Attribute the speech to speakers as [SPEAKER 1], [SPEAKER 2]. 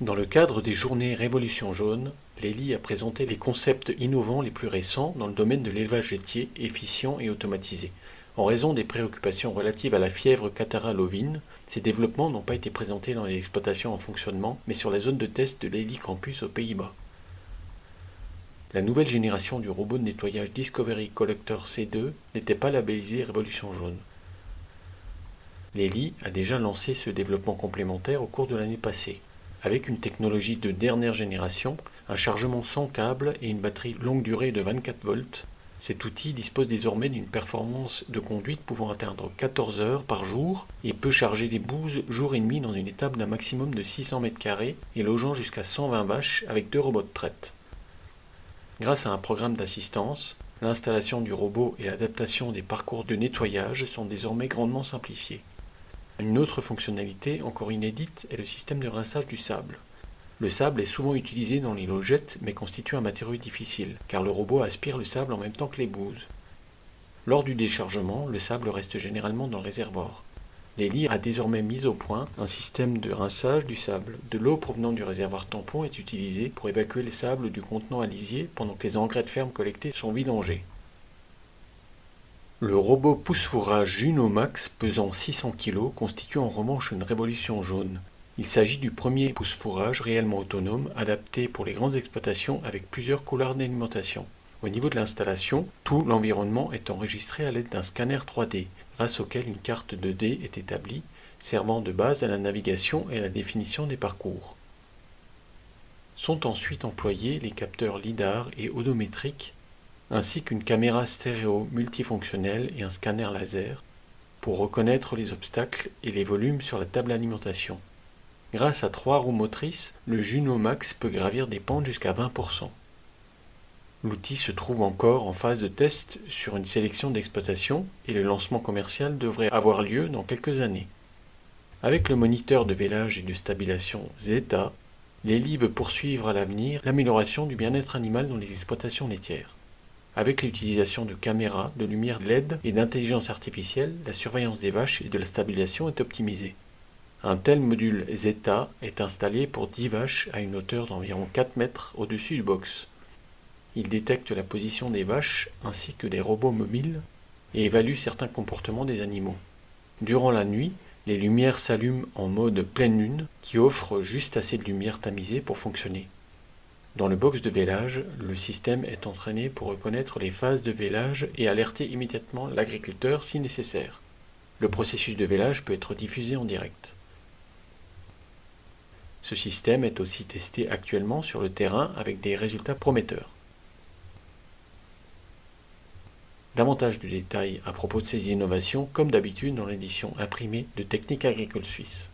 [SPEAKER 1] Dans le cadre des journées Révolution jaune, l'ELI a présenté les concepts innovants les plus récents dans le domaine de l'élevage laitier efficient et automatisé. En raison des préoccupations relatives à la fièvre catarrhale ovine, ces développements n'ont pas été présentés dans les exploitations en fonctionnement, mais sur la zone de test de l'ELI Campus aux Pays-Bas. La nouvelle génération du robot de nettoyage Discovery Collector C2 n'était pas labellisée Révolution jaune. L'ELI a déjà lancé ce développement complémentaire au cours de l'année passée. Avec une technologie de dernière génération, un chargement sans câble et une batterie longue durée de 24 volts, cet outil dispose désormais d'une performance de conduite pouvant atteindre 14 heures par jour et peut charger des bouses jour et nuit dans une étape d'un maximum de 600 m² et logeant jusqu'à 120 vaches avec 2 robots de traite. Grâce à un programme d'assistance, l'installation du robot et l'adaptation des parcours de nettoyage sont désormais grandement simplifiés. Une autre fonctionnalité encore inédite est le système de rinçage du sable. Le sable est souvent utilisé dans les logettes mais constitue un matériau difficile, car le robot aspire le sable en même temps que les bouses. Lors du déchargement, le sable reste généralement dans le réservoir. L'ELI a désormais mis au point un système de rinçage du sable. De l'eau provenant du réservoir tampon est utilisée pour évacuer le sable du contenant à lisier pendant que les engrais de ferme collectés sont vidangés. Le robot pousse-fourrage Juno Max pesant 600 kg constitue en revanche une révolution jaune. Il s'agit du premier pousse-fourrage réellement autonome adapté pour les grandes exploitations avec plusieurs couloirs d'alimentation. Au niveau de l'installation, tout l'environnement est enregistré à l'aide d'un scanner 3D, grâce auquel une carte 2D est établie, servant de base à la navigation et à la définition des parcours. Sont ensuite employés les capteurs LIDAR et odométriques ainsi qu'une caméra stéréo multifonctionnelle et un scanner laser, pour reconnaître les obstacles et les volumes sur la table d'alimentation. Grâce à 3 roues motrices, le Juno Max peut gravir des pentes jusqu'à 20%. L'outil se trouve encore en phase de test sur une sélection d'exploitations et le lancement commercial devrait avoir lieu dans quelques années. Avec le moniteur de vélage et de stabilisation Zeta, l'ELI veut poursuivre à l'avenir l'amélioration du bien-être animal dans les exploitations laitières. Avec l'utilisation de caméras, de lumière LED et d'intelligence artificielle, la surveillance des vaches et de la stabilisation est optimisée. Un tel module Zeta est installé pour 10 vaches à une hauteur d'environ 4 mètres au-dessus du box. Il détecte la position des vaches ainsi que des robots mobiles et évalue certains comportements des animaux. Durant la nuit, les lumières s'allument en mode pleine lune qui offre juste assez de lumière tamisée pour fonctionner. Dans le box de vélage, le système est entraîné pour reconnaître les phases de vélage et alerter immédiatement l'agriculteur si nécessaire. Le processus de vélage peut être diffusé en direct. Ce système est aussi testé actuellement sur le terrain avec des résultats prometteurs. Davantage de détails à propos de ces innovations, comme d'habitude dans l'édition imprimée de Technique Agricole Suisse.